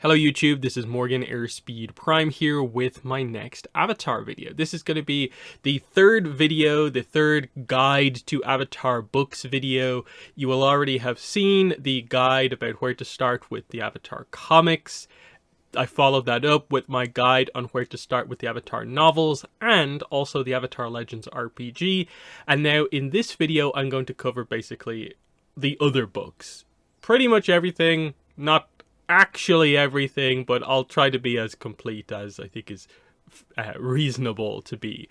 Hello YouTube, this is Morgan Airspeed Prime here with my next Avatar video. This is going to be the third video, the third guide to Avatar books video. You will already have seen the guide about where to start with the Avatar comics. I followed that up with my guide on where to start with the Avatar novels and also the Avatar Legends RPG. And now in this video, I'm going to cover basically the other books. Pretty much everything, not actually everything, but I'll try to be as complete as I think is reasonable to be.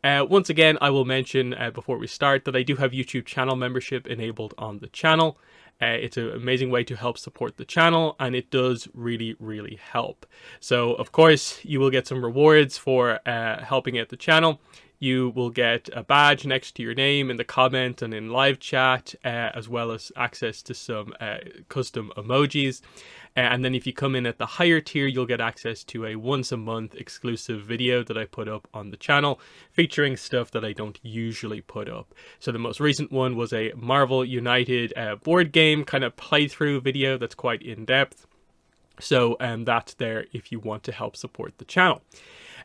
Once again, I will mention before we start that I do have YouTube channel membership enabled on the channel. It's an amazing way to help support the channel, and it does really help. So of course you will get some rewards for helping out the channel. You will get a badge next to your name in the comment and in live chat, as well as access to some custom emojis. And then if you come in at the higher tier, you'll get access to a once a month exclusive video that I put up on the channel, featuring stuff that I don't usually put up. So the most recent one was a Marvel United board game kind of playthrough video that's quite in-depth. So that's there if you want to help support the channel.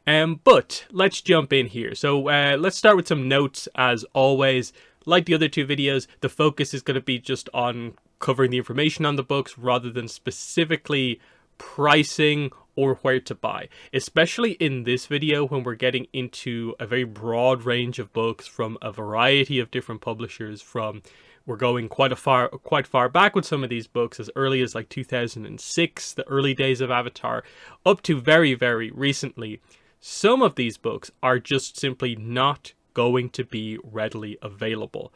But let's jump in here. So let's start with some notes as always. Like the other two videos, the focus is going to be just on covering the information on the books rather than specifically pricing or where to buy. Especially in this video when we're getting into a very broad range of books from a variety of different publishers. We're going quite far back with some of these books, as early as like 2006, the early days of Avatar, up to very recently. Some of these books are just simply not going to be readily available.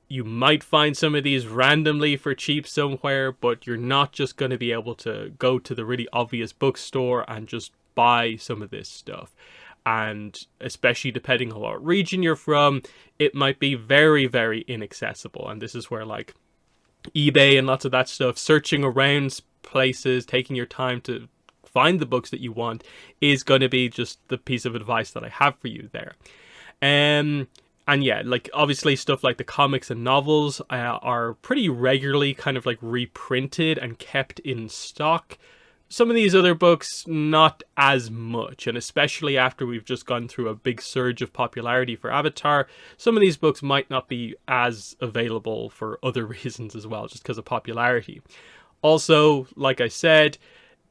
You might find some of these randomly for cheap somewhere, but you're not just going to be able to go to the really obvious bookstore and just buy some of this stuff. And especially depending on what region you're from, it might be very inaccessible. And this is where like eBay and lots of that stuff, searching around places, taking your time to find the books that you want, is going to be just the piece of advice that I have for you there. And yeah, like obviously stuff like the comics and novels are pretty regularly kind of like reprinted and kept in stock. Some of these other books, not as much, and especially after we've just gone through a big surge of popularity for Avatar, some of these books might not be as available for other reasons as well, just because of popularity. Also, like I said,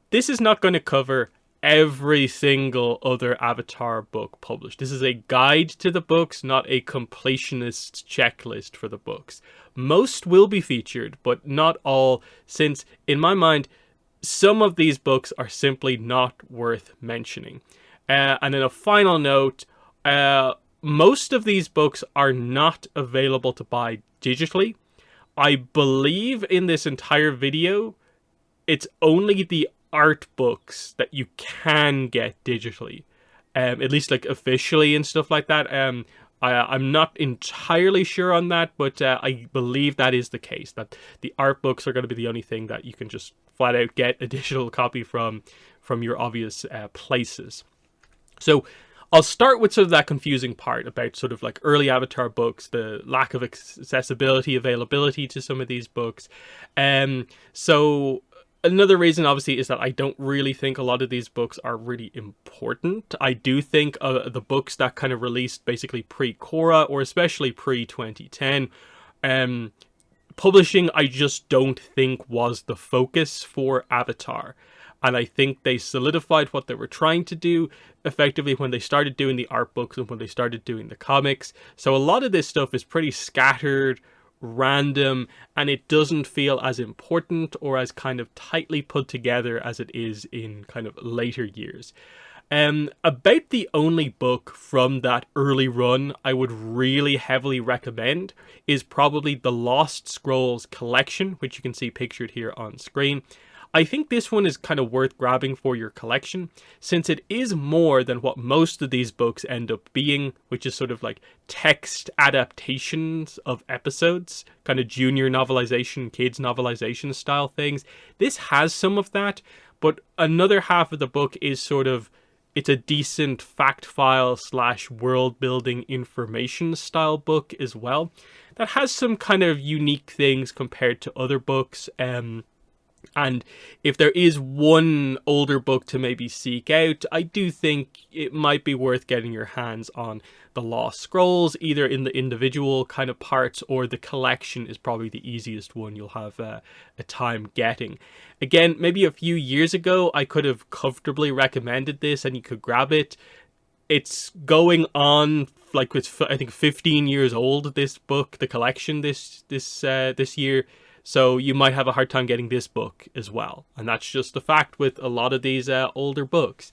this is not going to cover every single other Avatar book published. This is a guide to the books, not a completionist checklist for the books. Most will be featured, but not all, since in my mind, some of these books are simply not worth mentioning. And in a final note, most of these books are not available to buy digitally. I believe in this entire video, it's only the art books that you can get digitally, at least like officially and stuff like that. I'm not entirely sure on that, but I believe that is the case, that the art books are going to be the only thing that you can just flat out get a digital copy from your obvious places. So I'll start with sort of that confusing part about sort of like early Avatar books, the lack of accessibility, availability to some of these books. So another reason, obviously, is that I don't really think a lot of these books are really important. I do think the books that kind of released basically pre-Korra, or especially pre-2010, publishing, I just don't think was the focus for Avatar. And I think they solidified what they were trying to do effectively when they started doing the art books and when they started doing the comics. So a lot of this stuff is pretty scattered, random, and it doesn't feel as important or as kind of tightly put together as it is in kind of later years. About the only book from that early run I would really heavily recommend is probably the Lost Scrolls collection, which you can see pictured here on screen. I think this one is kind of worth grabbing for your collection, since it is more than what most of these books end up being, which is sort of like text adaptations of episodes, kind of junior novelization, kids novelization style things. This has some of that, but another half of the book is sort of, it's a decent fact file / world building information style book as well, that has some kind of unique things compared to other books. And if there is one older book to maybe seek out, I do think it might be worth getting your hands on the Lost Scrolls, either in the individual kind of parts, or the collection is probably the easiest one you'll have a time getting. Again, maybe a few years ago, I could have comfortably recommended this and you could grab it. It's going on, like, it's, I think, 15 years old, this book, the collection this year. So you might have a hard time getting this book as well. And that's just a fact with a lot of these older books.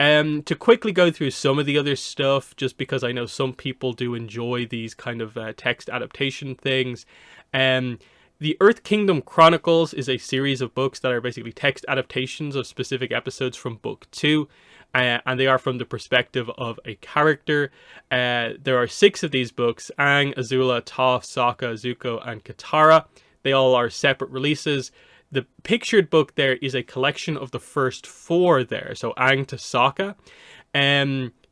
To quickly go through some of the other stuff, just because I know some people do enjoy these kind of text adaptation things. The Earth Kingdom Chronicles is a series of books that are basically text adaptations of specific episodes from Book 2. And they are from the perspective of a character. There are 6 of these books: Aang, Azula, Toph, Sokka, Zuko, and Katara. They all are separate releases. The pictured book there is a collection of the first 4 there, so Aang to Sokka.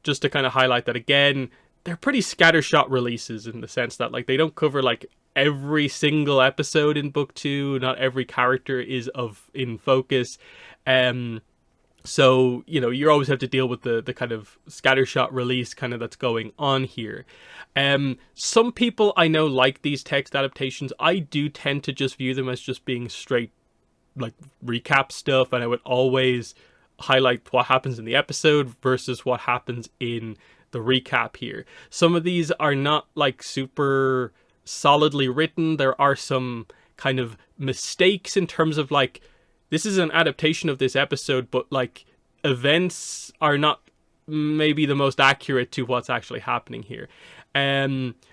Just to kind of highlight that again, they're pretty scattershot releases in the sense that, like, they don't cover like every single episode in Book 2. Not every character is in focus. So, you know, you always have to deal with the kind of scattershot release kind of that's going on here. Some people I know like these text adaptations. I do tend to just view them as just being straight, like, recap stuff. And I would always highlight what happens in the episode versus what happens in the recap here. Some of these are not, like, super solidly written. There are some kind of mistakes in terms of, like, this is an adaptation of this episode, but, like, events are not maybe the most accurate to what's actually happening here.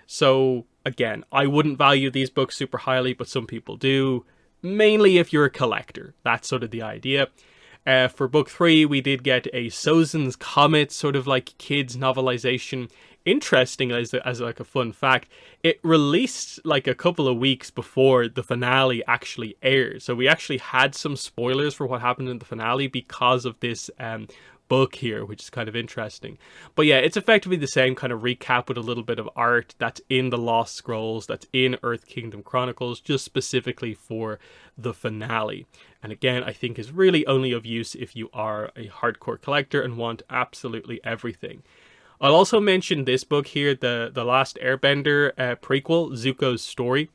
So, again, I wouldn't value these books super highly, but some people do. Mainly if you're a collector. That's sort of the idea. For Book 3, we did get a Sozin's Comet, sort of like kids novelization. Interesting, as like a fun fact, it released like a couple of weeks before the finale actually aired. So we actually had some spoilers for what happened in the finale because of this book here, which is kind of interesting. But yeah, it's effectively the same kind of recap with a little bit of art that's in the Lost Scrolls, that's in Earth Kingdom Chronicles, just specifically for the finale. And again, I think is really only of use if you are a hardcore collector and want absolutely everything. I'll also mention this book here, the Last Airbender prequel, Zuko's Story.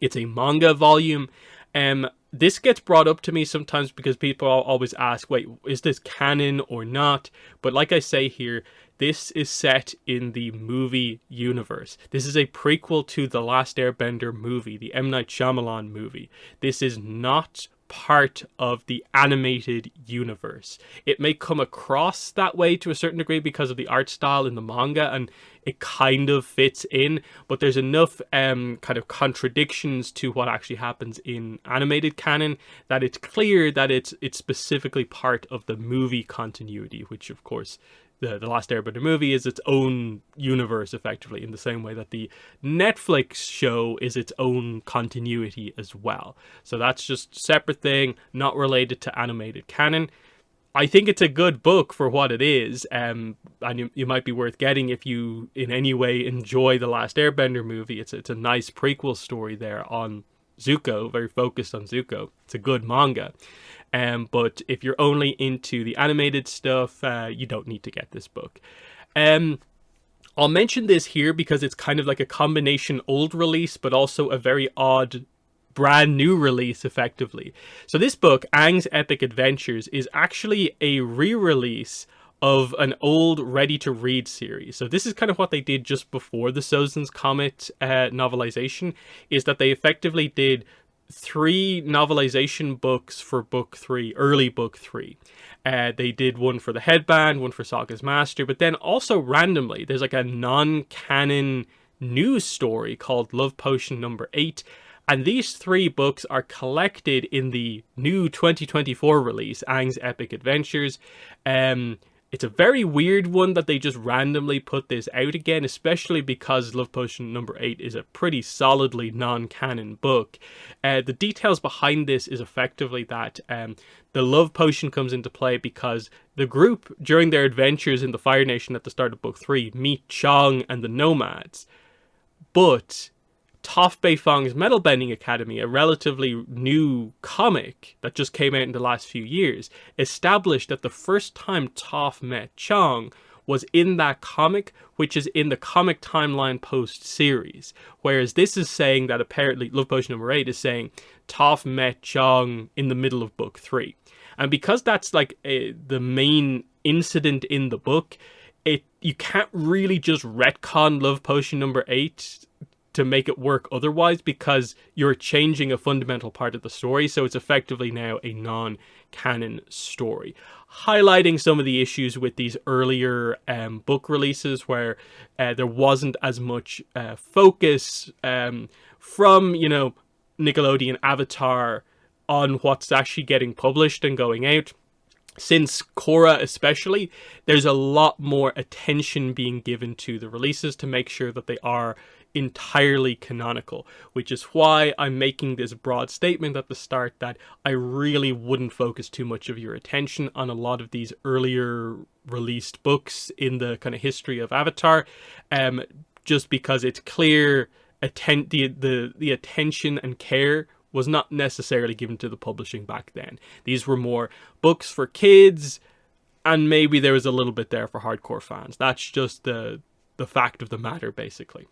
It's a manga volume. This gets brought up to me sometimes because people always ask, wait, is this canon or not? But like I say here, this is set in the movie universe. This is a prequel to the Last Airbender movie, the M. Night Shyamalan movie. This is not part of the animated universe. It may come across that way to a certain degree because of the art style in the manga, and it kind of fits in, but there's enough kind of contradictions to what actually happens in animated canon that it's clear that it's specifically part of the movie continuity, which of course the Last Airbender movie is its own universe, effectively, in the same way that the Netflix show is its own continuity as well. So that's just a separate thing, not related to animated canon. I think it's a good book for what it is, and you might be worth getting if you in any way enjoy the Last Airbender movie. It's a nice prequel story there on Zuko, very focused on Zuko. It's a good manga. But if you're only into the animated stuff, you don't need to get this book. I'll mention this here because it's kind of like a combination old release, but also a very odd brand new release, effectively. So this book, Aang's Epic Adventures, is actually a re-release of an old ready-to-read series. So this is kind of what they did just before the Sozin's Comet novelization, is that they effectively did 3 novelization books for Book 3, early Book 3. They did one for the Headband, one for Sokka's Master, but then also randomly, there's like a non-canon news story called Love Potion number 8, and these 3 books are collected in the new 2024 release, Aang's Epic Adventures. It's a very weird one that they just randomly put this out again, especially because Love Potion number 8 is a pretty solidly non-canon book. The details behind this is effectively that the Love Potion comes into play because the group, during their adventures in the Fire Nation at the start of Book 3, meet Chong and the Nomads. But Toph Beifong's Metal Bending Academy, a relatively new comic that just came out in the last few years, established that the first time Toph met Chong was in that comic, which is in the comic timeline post series. Whereas this is saying that apparently Love Potion number 8 is saying Toph met Chong in the middle of book 3. And because that's like the main incident in the book, you can't really just retcon Love Potion number 8 to make it work otherwise, because you're changing a fundamental part of the story, so it's effectively now a non-canon story. Highlighting some of the issues with these earlier book releases where there wasn't as much focus from, you know, Nickelodeon Avatar on what's actually getting published and going out. Since Korra especially, there's a lot more attention being given to the releases to make sure that they are entirely canonical, which is why I'm making this broad statement at the start that I really wouldn't focus too much of your attention on a lot of these earlier released books in the kind of history of Avatar, just because it's clear the attention and care was not necessarily given to the publishing back then. These were more books for kids, and maybe there was a little bit there for hardcore fans. That's just the fact of the matter, basically.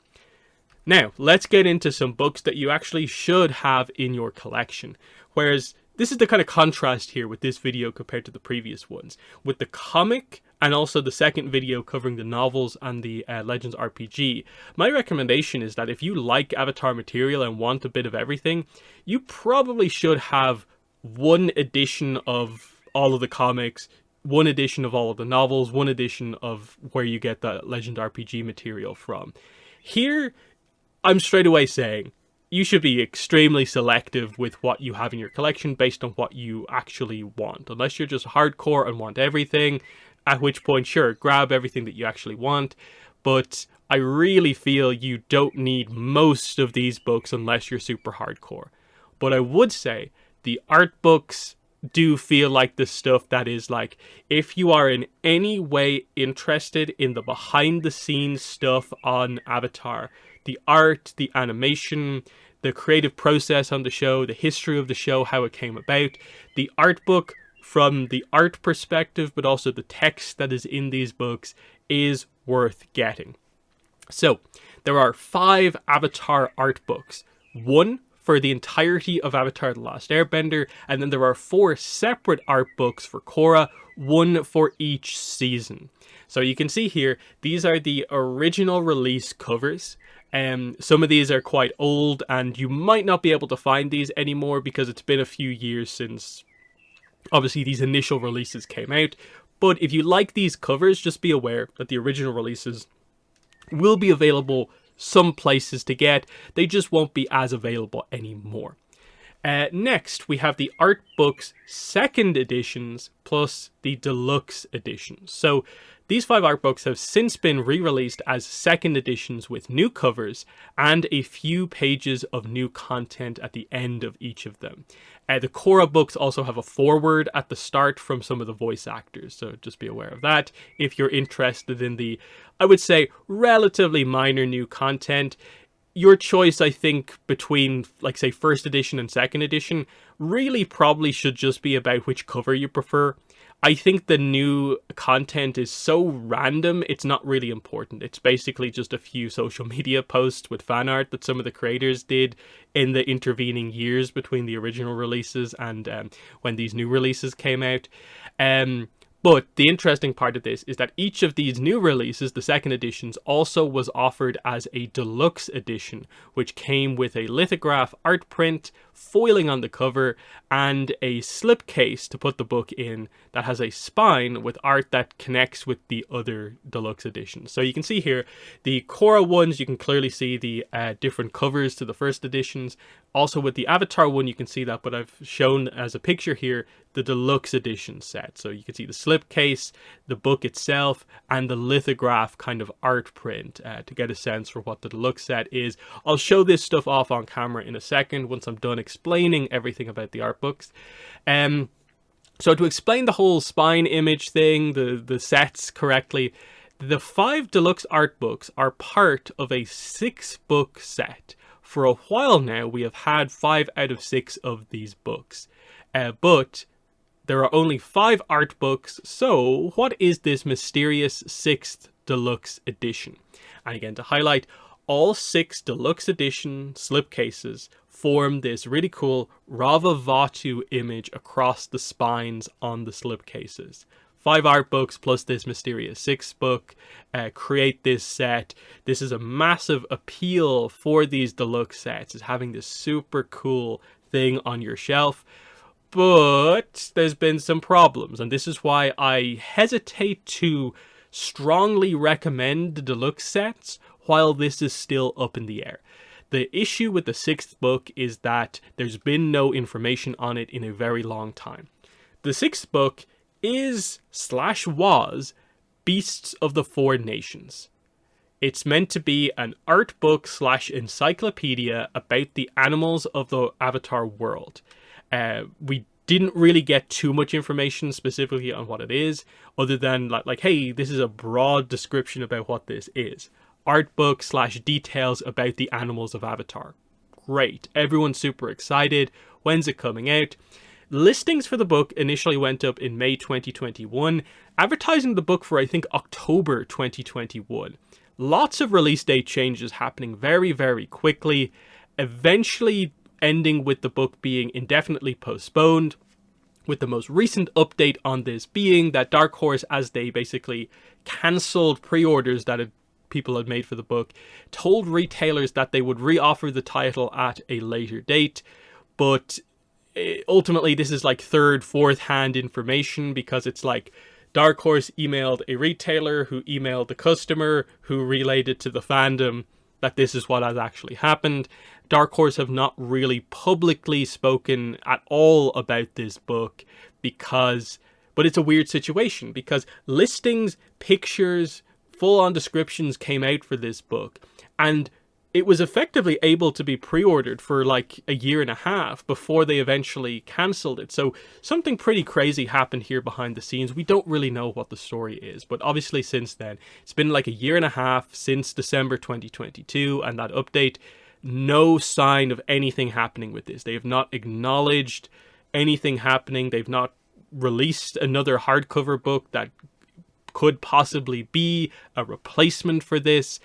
Now, let's get into some books that you actually should have in your collection. Whereas, this is the kind of contrast here with this video compared to the previous ones. With the comic, and also the second video covering the novels and the Legends RPG, my recommendation is that if you like Avatar material and want a bit of everything, you probably should have one edition of all of the comics, one edition of all of the novels, one edition of where you get the Legend RPG material from. Here, I'm straight away saying you should be extremely selective with what you have in your collection based on what you actually want. Unless you're just hardcore and want everything, at which point, sure, grab everything that you actually want. But I really feel you don't need most of these books unless you're super hardcore. But I would say the art books do feel like the stuff that is like, if you are in any way interested in the behind the scenes stuff on Avatar, the art, the animation, the creative process on the show, the history of the show, how it came about, the art book from the art perspective, but also the text that is in these books is worth getting. So, there are 5 Avatar art books. One for the entirety of Avatar: The Last Airbender, and then there are 4 separate art books for Korra, one for each season. So you can see here, these are the original release covers. Some of these are quite old, and you might not be able to find these anymore because it's been a few years since, obviously, these initial releases came out. But if you like these covers, just be aware that the original releases will be available some places to get. They just won't be as available anymore. Next, we have the art books second editions plus the deluxe editions. So these 5 art books have since been re-released as second editions with new covers and a few pages of new content at the end of each of them. The Korra books also have a foreword at the start from some of the voice actors, so just be aware of that if you're interested in the, I would say, relatively minor new content. Your choice, I think, between, like, say, first edition and second edition really probably should just be about which cover you prefer. I think the new content is so random, it's not really important. It's basically just a few social media posts with fan art that some of the creators did in the intervening years between the original releases and when these new releases came out. But the interesting part of this is that each of these new releases, the second editions, also was offered as a deluxe edition, which came with a lithograph art print, foiling on the cover, and a slipcase to put the book in that has a spine with art that connects with the other deluxe editions. So you can see here, the Korra ones, you can clearly see the different covers to the first editions. Also with the Avatar one, you can see that, but I've shown as a picture here the deluxe edition set. So you can see the slipcase, the book itself, and the lithograph kind of art print to get a sense for what the deluxe set is. I'll show this stuff off on camera in a second once I'm done explaining everything about the art books. So to explain the whole spine image thing, the sets correctly, the 5 deluxe art books are part of a 6-book set. for a while now, we have had 5 out of 6 of these books. But there are only 5 art books, so what is this mysterious 6th deluxe edition? And again, to highlight, all 6 deluxe edition slipcases form this really cool Rava Vatu image across the spines on the slipcases. 5 art books plus this mysterious 6th book create this set. This is a massive appeal for these deluxe sets, is having this super cool thing on your shelf. But there's been some problems, and this is why I hesitate to strongly recommend the deluxe sets while this is still up in the air. The issue with the 6th book is that there's been no information on it in a very long time. The 6th book is/was Beasts of the Four Nations. It's meant to be an art book / encyclopedia about the animals of the Avatar world. We didn't really get too much information specifically on what it is, other than like, hey, this is a broad description about what this is. Art book / details about the animals of Avatar. Great. Everyone's super excited. When's it coming out? Listings for the book initially went up in May 2021, advertising the book for, I think, October 2021. Lots of release date changes happening very, very quickly, eventually ending with the book being indefinitely postponed, with the most recent update on this being that Dark Horse, as they basically cancelled pre-orders that people had made for the book, told retailers that they would reoffer the title at a later date, but ultimately this is like third, fourth hand information, because it's like Dark Horse emailed a retailer who emailed the customer who relayed it to the fandom that this is what has actually happened. Dark Horse have not really publicly spoken at all about this book but it's a weird situation because listings, pictures, full-on descriptions came out for this book, and it was effectively able to be pre-ordered for like a year and a half before they eventually cancelled it. So something pretty crazy happened here behind the scenes. We don't really know what the story is, but obviously since then, it's been like a year and a half since December 2022 and that update. No sign of anything happening with this. They have not acknowledged anything happening. They've not released another hardcover book that could possibly be a replacement for this.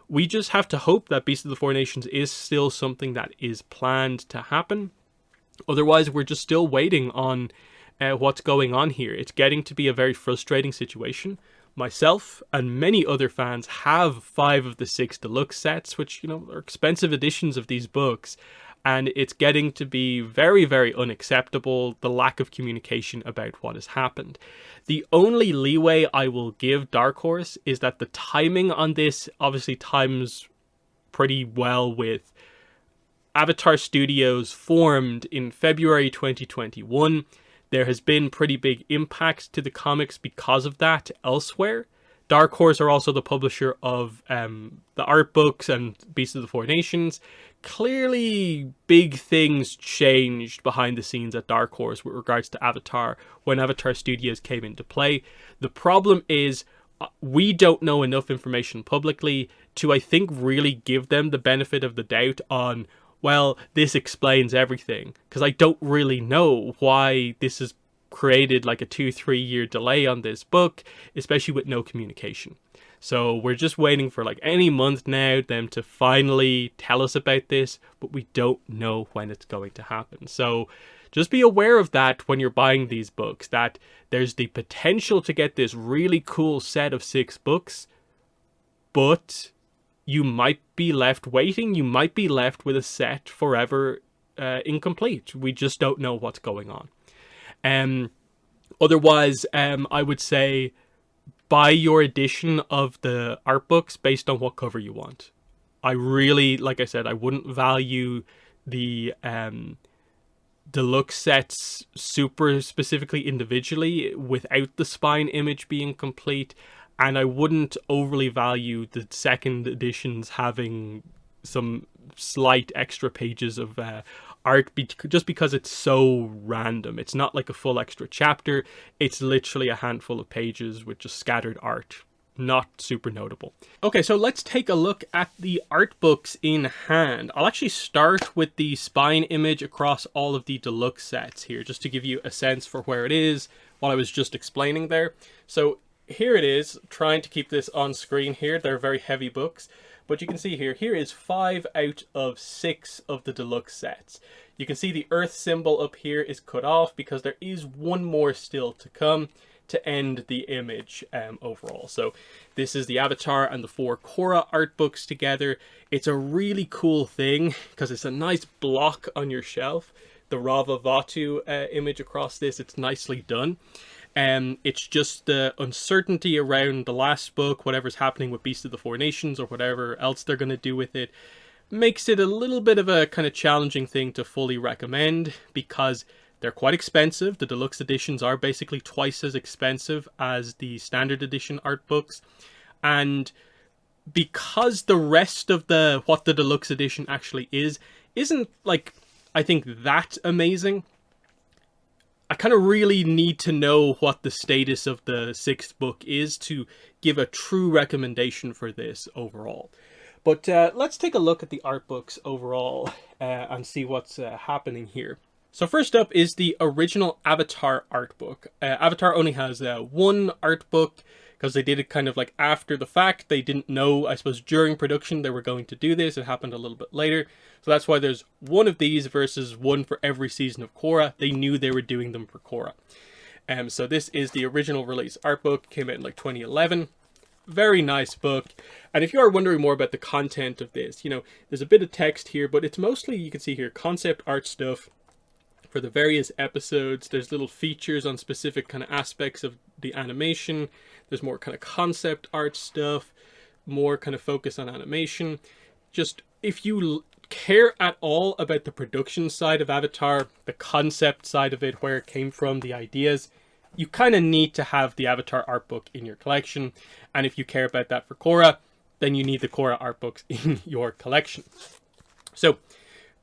We just have to hope that Beast of the Four Nations is still something that is planned to happen. Otherwise, we're just still waiting on what's going on here. It's getting to be a very frustrating situation. Myself and many other fans have 5 of the 6 deluxe sets, which, you know, are expensive editions of these books. And it's getting to be very, very unacceptable, the lack of communication about what has happened. The only leeway I will give Dark Horse is that the timing on this obviously times pretty well with Avatar Studios formed in February 2021. There has been pretty big impact to the comics because of that elsewhere. Dark Horse are also the publisher of the art books and Beasts of the Four Nations. Clearly, big things changed behind the scenes at Dark Horse with regards to Avatar when Avatar Studios came into play. The problem is we don't know enough information publicly to, I think, really give them the benefit of the doubt on, well, this explains everything. Because I don't really know why this has created like a 2-3 year delay on this book, especially with no communication. So we're just waiting for like any month now them to finally tell us about this, but we don't know when it's going to happen. So just be aware of that when you're buying these books, that there's the potential to get this really cool set of 6 books, but you might be left waiting. You might be left with a set forever incomplete. We just don't know what's going on. Otherwise, I would say buy your edition of the art books based on what cover you want. I really, like I said, I wouldn't value the deluxe sets super specifically individually without the spine image being complete, and I wouldn't overly value the second editions having some slight extra pages of art just because it's so random. It's not like a full extra chapter. It's literally a handful of pages with just scattered art not super notable. Okay, so let's take a look at the art books in hand. I'll actually start with the spine image across all of the deluxe sets here, just to give you a sense for where it is while I was just explaining there. So here it is, trying to keep this on screen here. They're very heavy books, but you can see here is 5 out of 6 of the deluxe sets. You can see the Earth symbol up here is cut off because there is one more still to come to end the image overall. So this is the Avatar and the 4 Korra art books together. It's a really cool thing because it's a nice block on your shelf. The Rava Vatu image across this, it's nicely done. It's just the uncertainty around the last book, whatever's happening with Beast of the Four Nations or whatever else they're going to do with it, makes it a little bit of a kind of challenging thing to fully recommend because they're quite expensive. The deluxe editions are basically twice as expensive as the standard edition art books. And because the rest of what the deluxe edition actually isn't like, I think, that amazing, I kind of really need to know what the status of the 6th book is to give a true recommendation for this overall. But let's take a look at the art books overall and see what's happening here. So first up is the original Avatar art book. Avatar only has one art book because they did it kind of like after the fact. They didn't know, I suppose, during production they were going to do this. It happened a little bit later. So that's why there's one of these versus one for every season of Korra. They knew they were doing them for Korra. So this is the original release art book. Came out in like 2011. Very nice book. And if you are wondering more about the content of this, you know, there's a bit of text here, but it's mostly, you can see here, concept art stuff for the various episodes. There's little features on specific kind of aspects of the animation. There's more kind of concept art stuff, more kind of focus on animation. Just if you care at all about the production side of Avatar, the concept side of it, where it came from, the ideas, you kind of need to have the Avatar art book in your collection. And if you care about that for Korra, then you need the Korra art books in your collection. So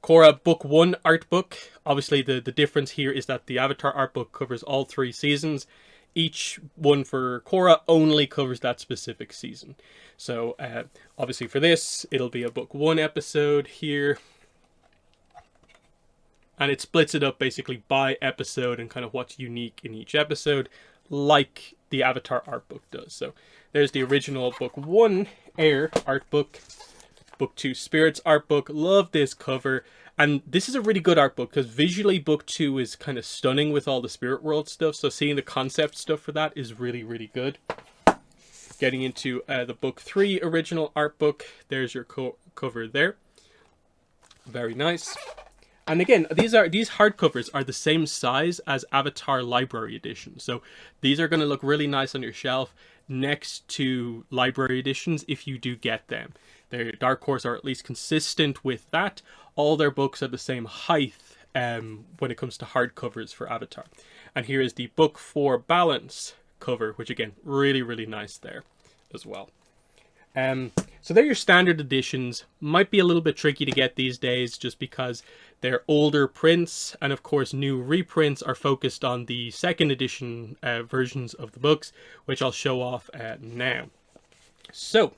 Korra Book 1 art book. Obviously the difference here is that the Avatar art book covers all 3 seasons. Each one for Korra only covers that specific season. So obviously for this, it'll be a Book 1 episode here. And it splits it up basically by episode and kind of what's unique in each episode, like the Avatar art book does. So there's the original Book 1 Air art book. Book 2 Spirits art book. Love this cover. And this is a really good art book because visually Book 2 is kind of stunning with all the spirit world stuff. So seeing the concept stuff for that is really, really good. Getting into the Book 3 original art book. There's your cover there. Very nice. And again, these hardcovers are the same size as Avatar Library Edition. So these are going to look really nice on your shelf next to Library Editions if you do get them. Their Dark Horse are at least consistent with that. All their books are the same height when it comes to hardcovers for Avatar. And here is the Book 4 Balance cover, which again, really, really nice there as well. So they're your standard editions. Might be a little bit tricky to get these days just because they're older prints, and of course new reprints are focused on the 2nd edition versions of the books, which I'll show off now. So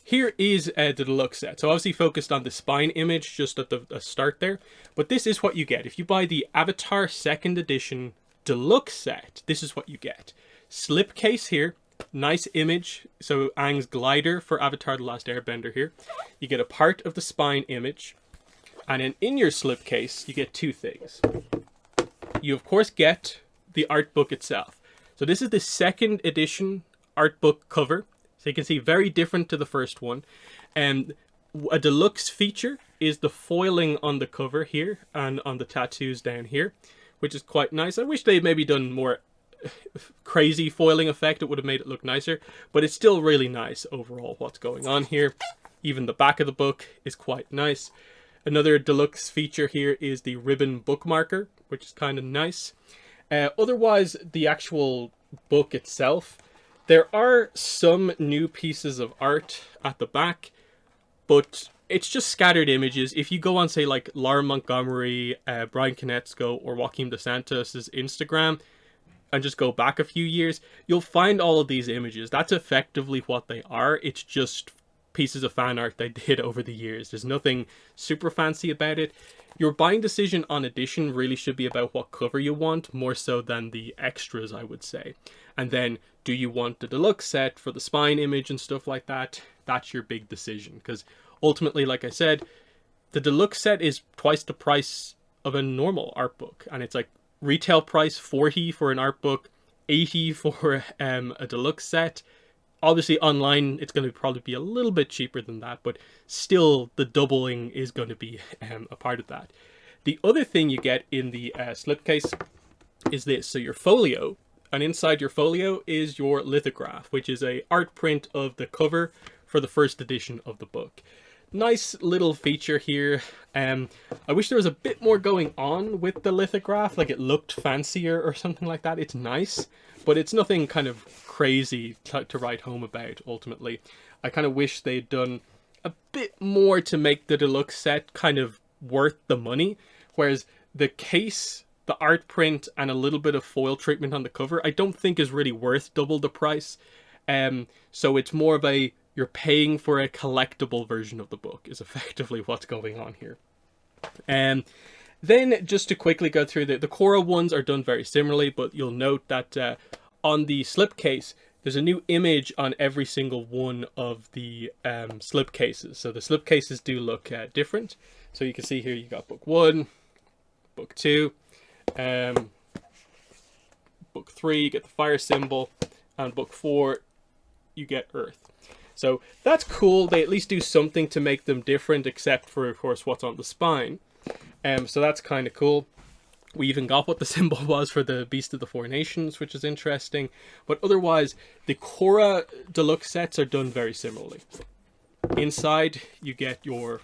here is the deluxe set. So obviously focused on the spine image just at the start there, but this is what you get. If you buy the Avatar 2nd edition deluxe set, this is what you get. Slipcase here. Nice image. So Aang's glider for Avatar The Last Airbender here. You get a part of the spine image. And then in your slipcase, you get 2 things. You of course get the art book itself. So this is the 2nd edition art book cover. So you can see very different to the first one. And a deluxe feature is the foiling on the cover here and on the tattoos down here, which is quite nice. I wish they'd maybe done more crazy foiling effect. It would have made it look nicer, but it's still really nice overall what's going on here. Even the back of the book is quite nice. Another deluxe feature here is the ribbon bookmarker, which is kind of nice. Otherwise, the actual book itself, there are some new pieces of art at the back, but it's just scattered images. If you go on, say, like Laura Montgomery, Brian Konietzko, or Joaquim Dos Santos' Instagram, and just go back a few years, you'll find all of these images. That's effectively what they are. It's just pieces of fan art they did over the years. There's nothing super fancy about it. Your buying decision on edition really should be about what cover you want, more so than the extras, I would say. And then, do you want the deluxe set for the spine image and stuff like that? That's your big decision, because ultimately, like I said, the deluxe set is twice the price of a normal art book, and it's like retail price 40 for an art book, 80 for a deluxe set. Obviously online it's going to probably be a little bit cheaper than that, but still the doubling is going to be a part of that. The other thing you get in the slipcase is this. So your folio, and inside your folio is your lithograph, which is a art print of the cover for the first edition of the book. Nice little feature here. I wish there was a bit more going on with the lithograph, like it looked fancier or something like that. It's nice, but it's nothing kind of crazy to write home about ultimately. I kind of wish they'd done a bit more to make the deluxe set kind of worth the money, whereas the case, the art print, and a little bit of foil treatment on the cover, I don't think is really worth double the price. So it's more of a, you're paying for a collectible version of the book is effectively what's going on here. Then just to quickly go through the Korra ones are done very similarly, but you'll note that on the slipcase, there's a new image on every single one of the slipcases. So the slipcases do look different. So you can see here you got book 1, book 2, book 3, you get the fire symbol, and book 4, you get Earth. So that's cool. They at least do something to make them different, except for, of course, what's on the spine. So that's kind of cool. We even got what the symbol was for the Beast of the Four Nations, which is interesting. But otherwise, the Korra deluxe sets are done very similarly. Inside, you get your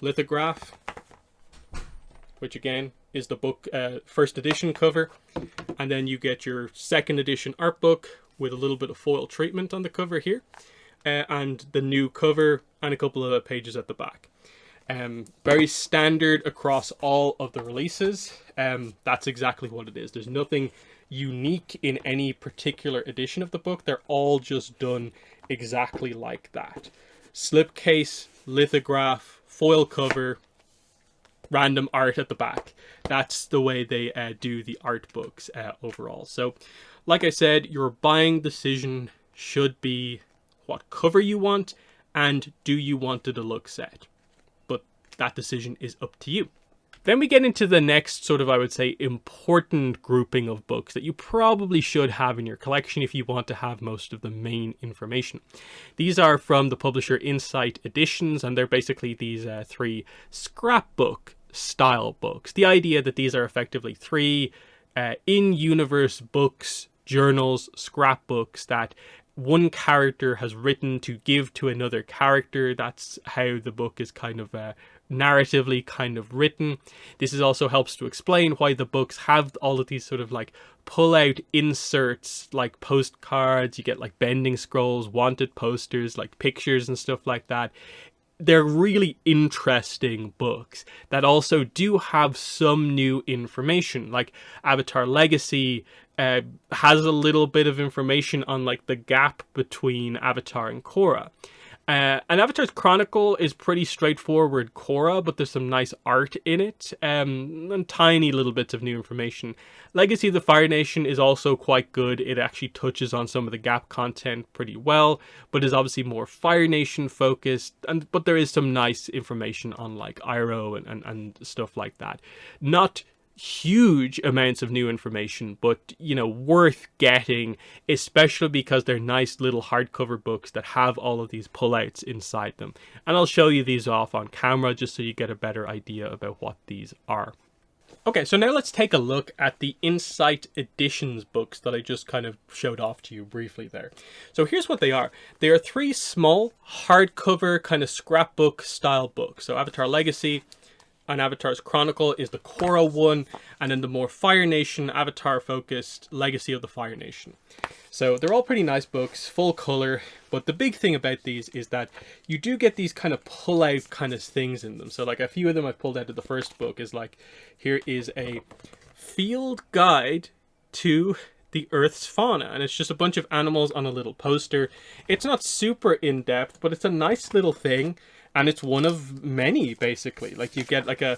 lithograph, which again is the book first edition cover. And then you get your second edition art book with a little bit of foil treatment on the cover here. And the new cover and a couple of pages at the back. Very standard across all of the releases. That's exactly what it is. There's nothing unique in any particular edition of the book. They're all just done exactly like that. Slipcase, lithograph, foil cover, random art at the back. That's the way they do the art books overall. So, like I said, your buying decision should be what cover you want and do you want the deluxe set. But that decision is up to you. Then we get into the next sort of, I would say, important grouping of books that you probably should have in your collection if you want to have most of the main information. These are from the publisher Insight Editions, and they're basically these 3 scrapbook style books. The idea that these are effectively 3 in-universe books, journals, scrapbooks that one character has written to give to another character. That's how the book is kind of narratively kind of written. This is also helps to explain why the books have all of these sort of like pull out inserts, like postcards. You get like bending scrolls, wanted posters, like pictures and stuff like that. They're really interesting books that also do have some new information. Like Avatar Legacy has a little bit of information on like the gap between Avatar and Korra. And Avatar's Chronicle is pretty straightforward Korra, but there's some nice art in it, and tiny little bits of new information. Legacy of the Fire Nation is also quite good. It actually touches on some of the gap content pretty well, but is obviously more Fire Nation focused, but there is some nice information on like Iroh and stuff like that. Not huge amounts of new information, but you know, worth getting, especially because they're nice little hardcover books that have all of these pullouts inside them. And I'll show you these off on camera just so you get a better idea about what these are. Okay, so now let's take a look at the Insight Editions books that I just kind of showed off to you briefly there. So here's what they are. They are 3 small hardcover kind of scrapbook style books. So Avatar Legacy and Avatar's Chronicle is the Korra one, and then the more Fire Nation, Avatar focused Legacy of the Fire Nation. So they're all pretty nice books, full color, but the big thing about these is that you do get these kind of pull out kind of things in them. So like a few of them I pulled out of the first book is like, here is a field guide to the Earth's fauna, and it's just a bunch of animals on a little poster. It's not super in-depth, but it's a nice little thing, and it's one of many, basically. Like, you get like a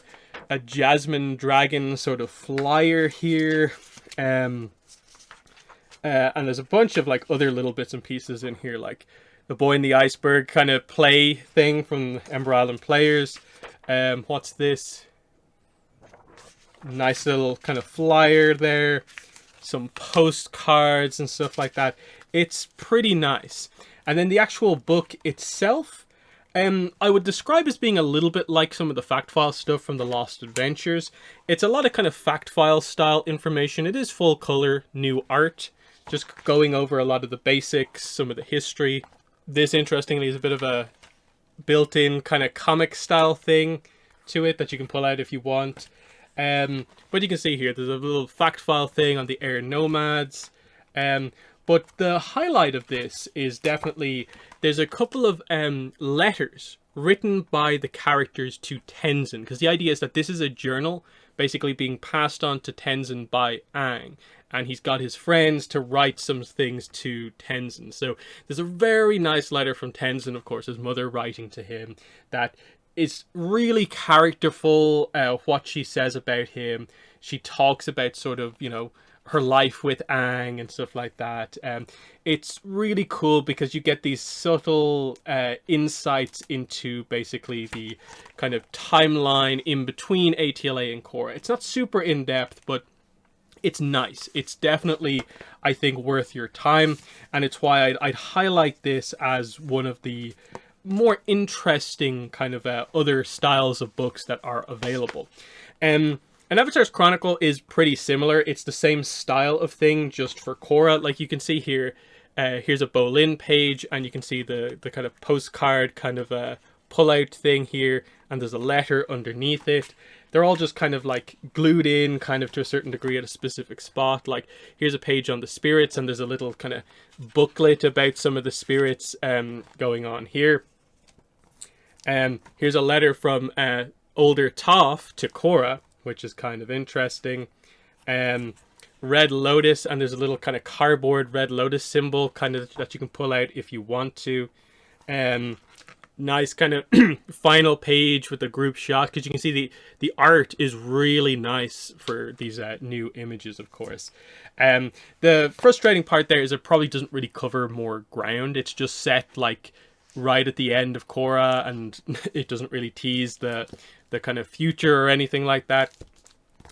jasmine dragon sort of flyer here, and there's a bunch of like other little bits and pieces in here, like the Boy in the Iceberg kind of play thing from Ember Island Players. What's this? Nice little kind of flyer there. Some postcards and stuff like that. It's pretty nice. And then the actual book itself, I would describe as being a little bit like some of the fact file stuff from the Lost Adventures. It's a lot of kind of fact file style information. It is full color, new art, just going over a lot of the basics, some of the history. This, interestingly, is a bit of a built-in kind of comic style thing to it that you can pull out if you want. But you can see here, there's a little fact file thing on the air nomads. But the highlight of this is definitely, there's a couple of letters written by the characters to Tenzin, because the idea is that this is a journal basically being passed on to Tenzin by Aang, and he's got his friends to write some things to Tenzin. So there's a very nice letter from Tenzin, of course, his mother writing to him, that is really characterful, what she says about him. She talks about sort of, you know, her life with Aang and stuff like that. It's really cool because you get these subtle insights into basically the kind of timeline in between ATLA and Korra. It's not super in-depth, but it's nice. It's definitely, I think, worth your time, and it's why I'd highlight this as one of the more interesting kind of other styles of books that are available. And Avatar's Chronicle is pretty similar. It's the same style of thing, just for Korra. Like you can see here, here's a Bolin page, and you can see the kind of postcard kind of pull-out thing here, and there's a letter underneath it. They're all just kind of like glued in kind of to a certain degree at a specific spot. Like here's a page on the spirits, and there's a little kind of booklet about some of the spirits going on here. Here's a letter from older Toph to Korra, which is kind of interesting. Red Lotus, and there's a little kind of cardboard Red Lotus symbol kind of that you can pull out if you want to. Nice kind of final page with the group shot, because you can see the art is really nice for these new images, of course. The frustrating part there is it probably doesn't really cover more ground. It's just set like right at the end of Korra, and it doesn't really tease the kind of future or anything like that.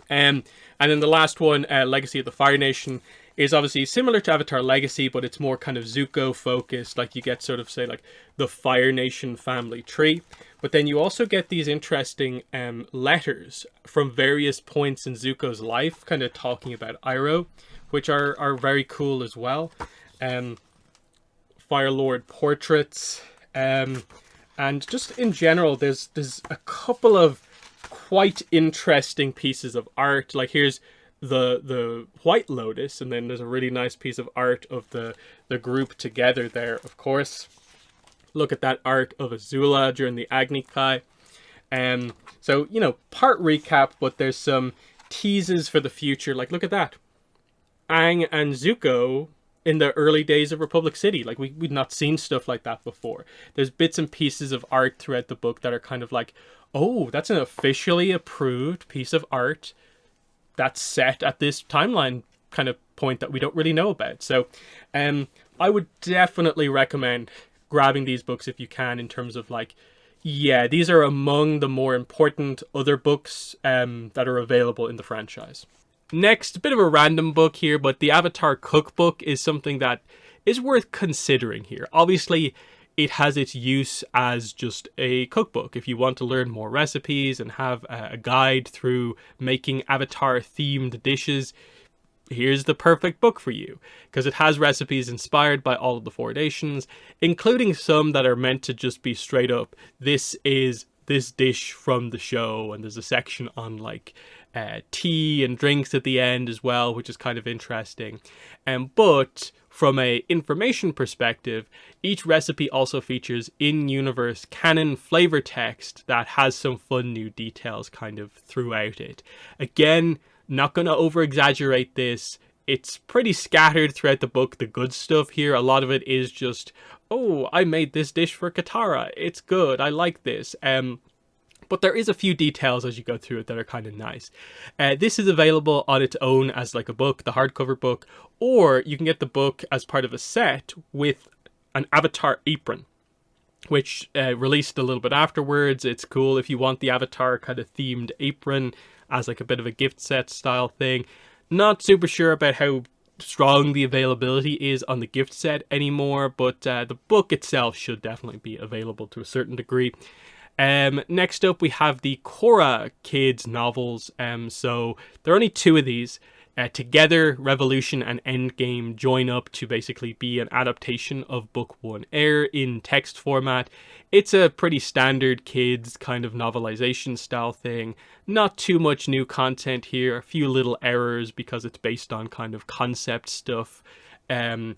And then the last one, Legacy of the Fire Nation, is obviously similar to Avatar Legacy, but it's more kind of Zuko focused. Like you get sort of, say, like the Fire Nation family tree. But then you also get these interesting letters from various points in Zuko's life, kind of talking about Iroh, which are very cool as well. Fire Lord portraits, and just in general, there's a couple of quite interesting pieces of art. Like here's the White Lotus, and then there's a really nice piece of art of the group together there, of course. Look at that art of Azula during the Agni Kai. So, you know, part recap, but there's some teases for the future. Like, look at that. Aang and Zuko in the early days of Republic City. Like, we'd not seen stuff like that before. There's bits and pieces of art throughout the book that are kind of like, oh, that's an officially approved piece of art that's set at this timeline kind of point that we don't really know about. So I would definitely recommend grabbing these books if you can, in terms of like, yeah, these are among the more important other books that are available in the franchise. Next, a bit of a random book here, but the Avatar Cookbook is something that is worth considering here. Obviously, it has its use as just a cookbook. If you want to learn more recipes and have a guide through making Avatar-themed dishes, here's the perfect book for you, because it has recipes inspired by all of the Four Nations, including some that are meant to just be straight up, this is this dish from the show, and there's a section on like tea and drinks at the end as well, which is kind of interesting. But from a information perspective, each recipe also features in-universe canon flavor text that has some fun new details kind of throughout it. Again, not going to over-exaggerate this. it's pretty scattered throughout the book, the good stuff here. A lot of it is just, oh, I made this dish for Katara. It's good. I like this. But there is a few details as you go through it that are kind of nice. This is available on its own as like a book, the hardcover book, or you can get the book as part of a set with an Avatar apron, which released a little bit afterwards. It's cool if you want the Avatar kind of themed apron as like a bit of a gift set style thing. Not super sure about how strong the availability is on the gift set anymore, but the book itself should definitely be available to a certain degree. Next up, we have the Korra kids novels. So there are only 2 of these. Together, Revolution and Endgame join up to basically be an adaptation of Book 1 Air in text format. It's a pretty standard kids kind of novelization style thing. Not too much new content here. A few little errors because it's based on kind of concept stuff. Get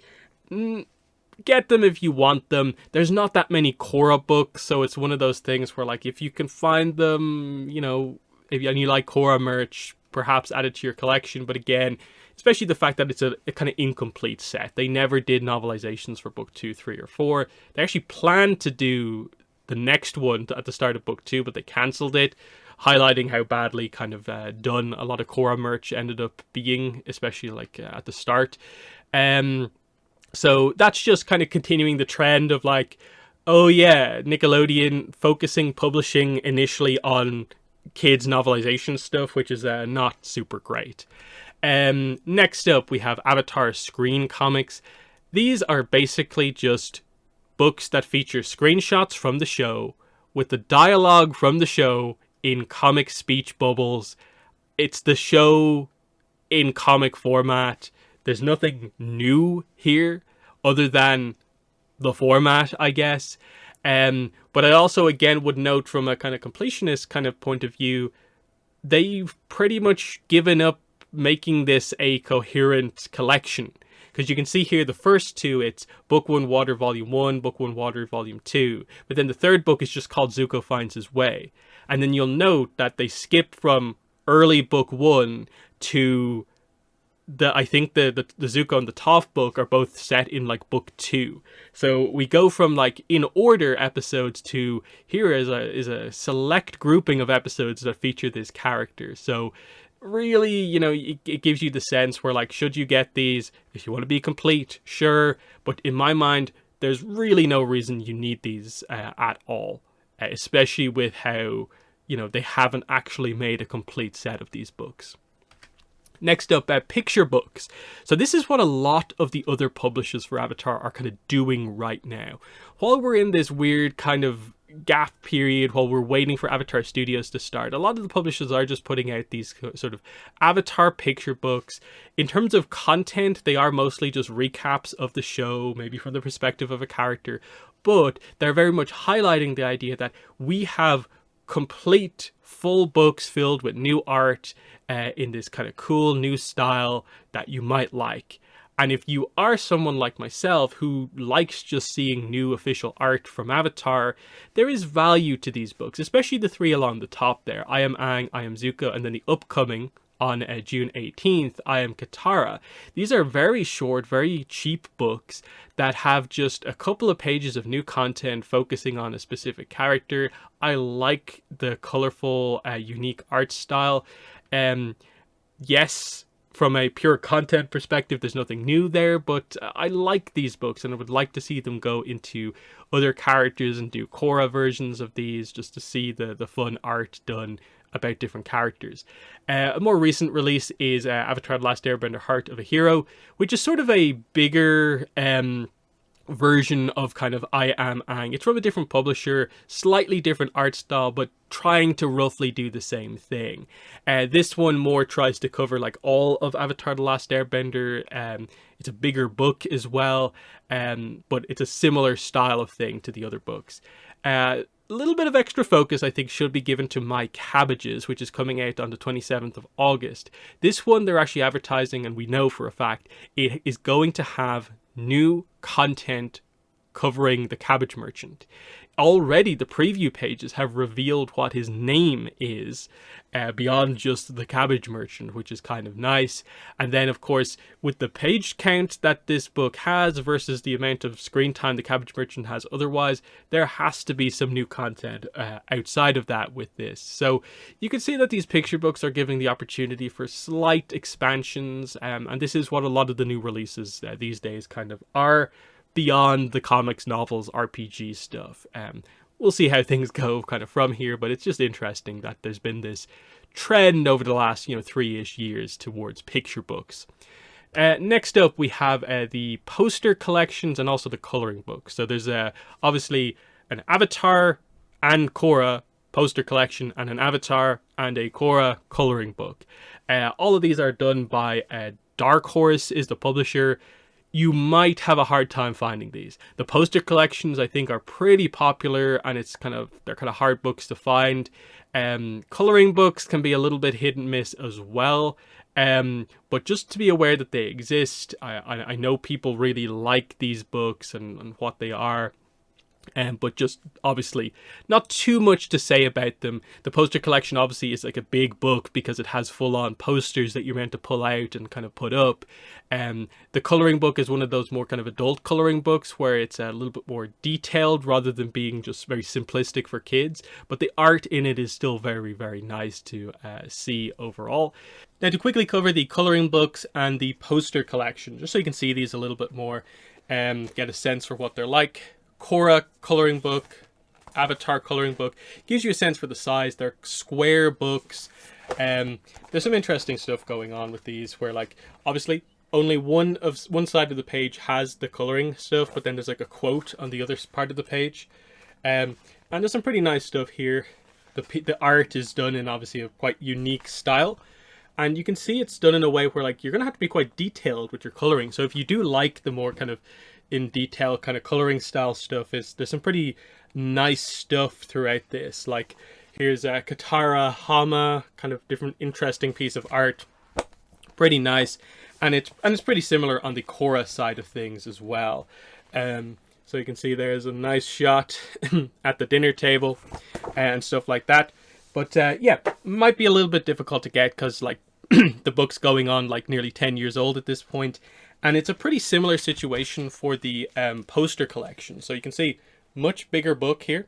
them if you want them. There's not that many Korra books, so it's one of those things where, like, if you can find them, you know, and you like Korra merch, perhaps add it to your collection. But again, especially the fact that it's a kind of incomplete set. They never did novelizations for book 2, 3, or 4. They actually planned to do the next one at the start of book 2, but they cancelled it, highlighting how badly kind of done a lot of Korra merch ended up being, especially like at the start. So that's just kind of continuing the trend of like, oh yeah, Nickelodeon focusing publishing initially on kids novelization stuff, which is not super great. Next up, we have Avatar screen comics. These are basically just books that feature screenshots from the show with the dialogue from the show in comic speech bubbles. It's the show in comic format. There's nothing new here other than the format, I guess. But I also, again, would note from a kind of completionist kind of point of view, they've pretty much given up making this a coherent collection. Because you can see here the first 2, it's Book 1 Water Volume 1, Book 1 Water Volume 2. But then the third book is just called Zuko Finds His Way. And then you'll note that they skip from early Book 1 to I think the Zuko and the Toph book are both set in like book 2. So we go from like in order episodes to here is a select grouping of episodes that feature this character. So really, you know, it gives you the sense where like, should you get these if you want to be complete? Sure. But in my mind, there's really no reason you need these at all, especially with how, you know, they haven't actually made a complete set of these books. Next up, picture books. So this is what a lot of the other publishers for Avatar are kind of doing right now. While we're in this weird kind of gap period, while we're waiting for Avatar Studios to start, a lot of the publishers are just putting out these sort of Avatar picture books. In terms of content, they are mostly just recaps of the show, maybe from the perspective of a character, but they're very much highlighting the idea that we have complete full books filled with new art in this kind of cool new style that you might like. And if you are someone like myself who likes just seeing new official art from Avatar, there is value to these books, especially the 3 along the top there. I Am Aang, I Am Zuko, and then the upcoming on June 18th, I Am Katara. These are very short, very cheap books that have just a couple of pages of new content focusing on a specific character. I like the colorful, unique art style. Yes, from a pure content perspective, there's nothing new there, but I like these books and I would like to see them go into other characters and do Korra versions of these just to see the fun art done about different characters. A more recent release is Avatar The Last Airbender Heart of a Hero, which is sort of a bigger version of kind of I Am Aang. It's from a different publisher, slightly different art style, but trying to roughly do the same thing. This one more tries to cover like all of Avatar The Last Airbender. It's a bigger book as well, but it's a similar style of thing to the other books. A little bit of extra focus I think should be given to My Cabbages, which is coming out on the 27th of August. This one they're actually advertising, and we know for a fact it is going to have new content covering the Cabbage Merchant. Already the preview pages have revealed what his name is, beyond just the Cabbage Merchant, which is kind of nice. And then, of course, with the page count that this book has versus the amount of screen time the Cabbage Merchant has otherwise, there has to be some new content outside of that with this. So you can see that these picture books are giving the opportunity for slight expansions, and this is what a lot of the new releases these days kind of are, beyond the comics, novels, RPG stuff. We'll see how things go kind of from here, but it's just interesting that there's been this trend over the last 3-ish years towards picture books. Next up, we have the poster collections and also the coloring books. So there's obviously an Avatar and Korra poster collection and an Avatar and a Korra coloring book. All of these are done by Dark Horse is the publisher. You might have a hard time finding these. The poster collections, I think, are pretty popular, and they're kind of hard books to find. Coloring books can be a little bit hit and miss as well. But just to be aware that they exist, I know people really like these books and what they are. But just obviously not too much to say about them. The poster collection obviously is like a big book because it has full-on posters that you're meant to pull out and kind of put up. The coloring book is one of those more kind of adult coloring books where it's a little bit more detailed rather than being just very simplistic for kids. But the art in it is still very, very nice to see overall. Now, to quickly cover the coloring books and the poster collection, just so you can see these a little bit more, get a sense for what they're like. Korra coloring book, Avatar coloring book, gives you a sense for the size. They're square books. There's some interesting stuff going on with these where, like, obviously only one side of the page has the coloring stuff, but then there's like a quote on the other part of the page. And there's some pretty nice stuff here. The art is done in obviously a quite unique style. And you can see it's done in a way where, like, you're going to have to be quite detailed with your coloring. So if you do like the more kind of in detail kind of coloring style stuff, there's some pretty nice stuff throughout this. Like, here's a Katara Hama, kind of different interesting piece of art. Pretty nice. And it's pretty similar on the Korra side of things as well. So you can see there's a nice shot at the dinner table and stuff like that. But yeah, might be a little bit difficult to get because, like, the book's going on like nearly 10 years old at this point. And it's a pretty similar situation for the poster collection. So you can see much bigger book here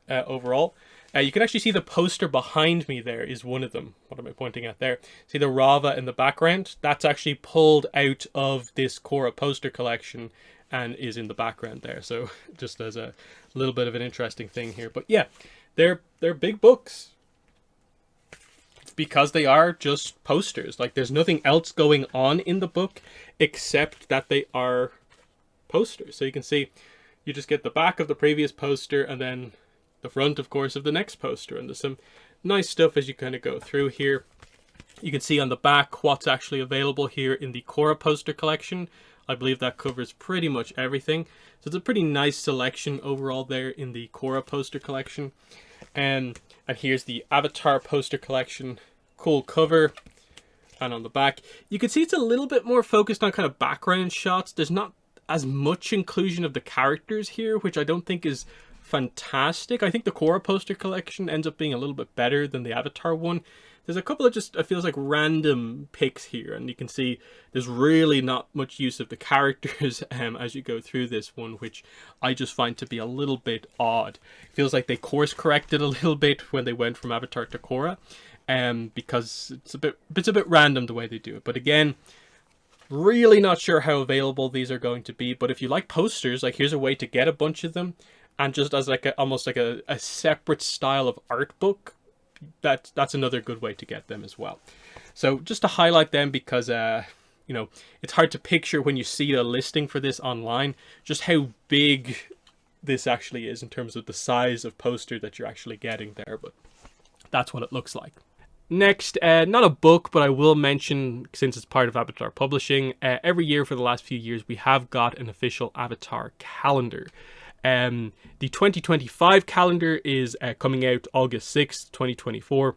overall. You can actually see the poster behind me there is one of them. What am I pointing at there? See the Rava in the background? That's actually pulled out of this Korra poster collection and is in the background there. So just as a little bit of an interesting thing here. But yeah, they're big books. Because they are just posters. Like, there's nothing else going on in the book except that they are posters. So you can see you just get the back of the previous poster and then the front, of course, of the next poster. And there's some nice stuff as you kind of go through here. You can see on the back what's actually available here in the Korra poster collection. I believe that covers pretty much everything. So it's a pretty nice selection overall there in the Korra poster collection. And here's the Avatar poster collection. Cool cover. And on the back, you can see it's a little bit more focused on kind of background shots. There's not as much inclusion of the characters here, which I don't think is fantastic. I think the Korra poster collection ends up being a little bit better than the Avatar one. There's a couple of just, it feels like random picks here, and you can see there's really not much use of the characters as you go through this one, which I just find to be a little bit odd. It feels like they course corrected a little bit when they went from Avatar to Korra, because it's a bit random the way they do it. But again, really not sure how available these are going to be. But if you like posters, like, here's a way to get a bunch of them, and just as like almost like a separate style of art book. That's another good way to get them as well. So just to highlight them because you know, it's hard to picture when you see a listing for this online just how big this actually is in terms of the size of poster that you're actually getting there, but that's what it looks like. Next, not a book, but I will mention, since it's part of Avatar Publishing, every year for the last few years we have got an official Avatar calendar. The 2025 calendar is coming out August 6th, 2024,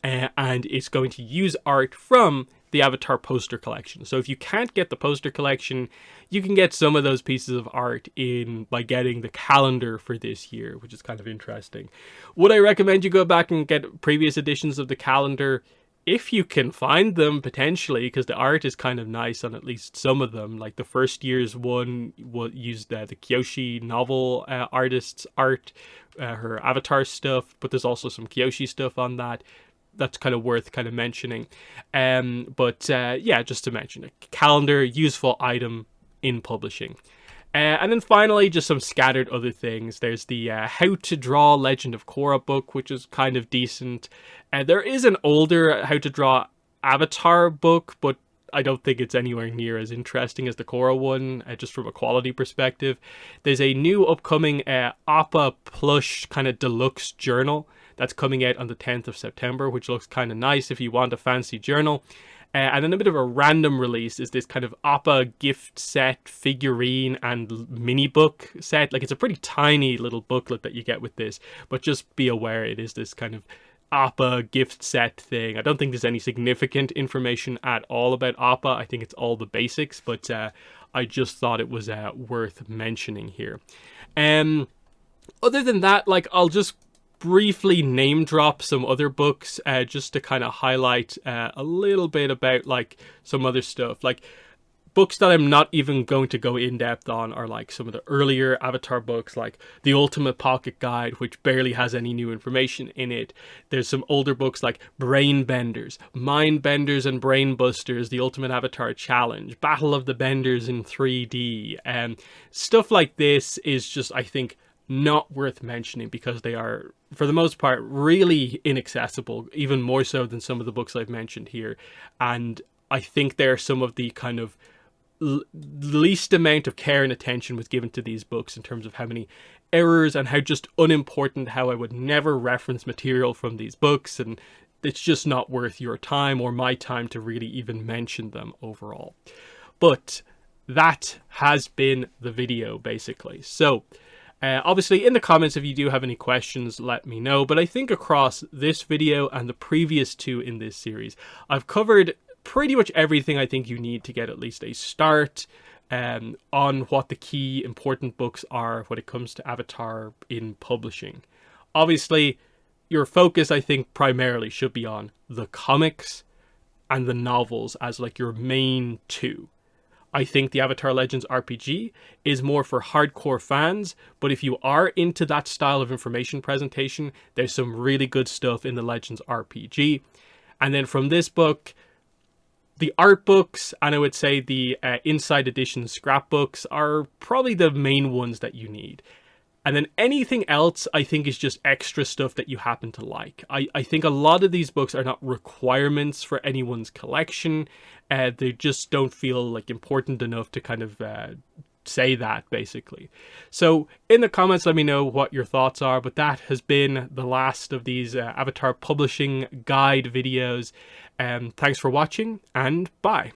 and it's going to use art from the Avatar poster collection. So if you can't get the poster collection, you can get some of those pieces of art in by getting the calendar for this year, which is kind of interesting. Would I recommend you go back and get previous editions of the calendar? If you can find them, potentially, because the art is kind of nice on at least some of them. Like the first year's one used the Kyoshi novel artist's art, her Avatar stuff, but there's also some Kyoshi stuff on that. That's kind of worth kind of mentioning. Yeah, just to mention, a calendar, useful item in publishing. And then finally, just some scattered other things. There's the How to Draw Legend of Korra book, which is kind of decent. There is an older How to Draw Avatar book, but I don't think it's anywhere near as interesting as the Korra one, just from a quality perspective. There's a new upcoming Appa plush kind of deluxe journal that's coming out on the 10th of September, which looks kind of nice if you want a fancy journal. And then a bit of a random release is this kind of Appa gift set figurine and mini book set. Like, it's a pretty tiny little booklet that you get with this, but just be aware it is this kind of Appa gift set thing. I don't think there's any significant information at all about Appa. I think it's all the basics, but I just thought it was worth mentioning here. Other than that, like, I'll just briefly name drop some other books just to kind of highlight a little bit about like some other stuff. Like, books that I'm not even going to go in depth on are like some of the earlier Avatar books, like The Ultimate Pocket Guide, which barely has any new information in it. There's some older books like Brain Benders, Mind Benders and Brain Busters, The Ultimate Avatar Challenge, Battle of the Benders in 3D. Stuff like this is just, I think, not worth mentioning because they are, for the most part, really inaccessible, even more so than some of the books I've mentioned here. And I think they're some of the kind of least amount of care and attention was given to these books in terms of how many errors and how just unimportant, how I would never reference material from these books, and it's just not worth your time or my time to really even mention them overall. But that has been the video, basically. So obviously in the comments, if you do have any questions, let me know. But I think across this video and the previous two in this series, I've covered pretty much everything I think you need to get at least a start on what the key important books are when it comes to Avatar in publishing. Obviously, your focus, I think, primarily should be on the comics and the novels as like your main two. I think the Avatar Legends RPG is more for hardcore fans, but if you are into that style of information presentation, there's some really good stuff in the Legends RPG. And then from this book, the art books, and I would say the Inside Edition scrapbooks are probably the main ones that you need. And then anything else, I think, is just extra stuff that you happen to like. I think a lot of these books are not requirements for anyone's collection. They just don't feel like important enough to kind of say that, basically. So in the comments, let me know what your thoughts are. But that has been the last of these Avatar publishing guide videos. Thanks for watching, and bye.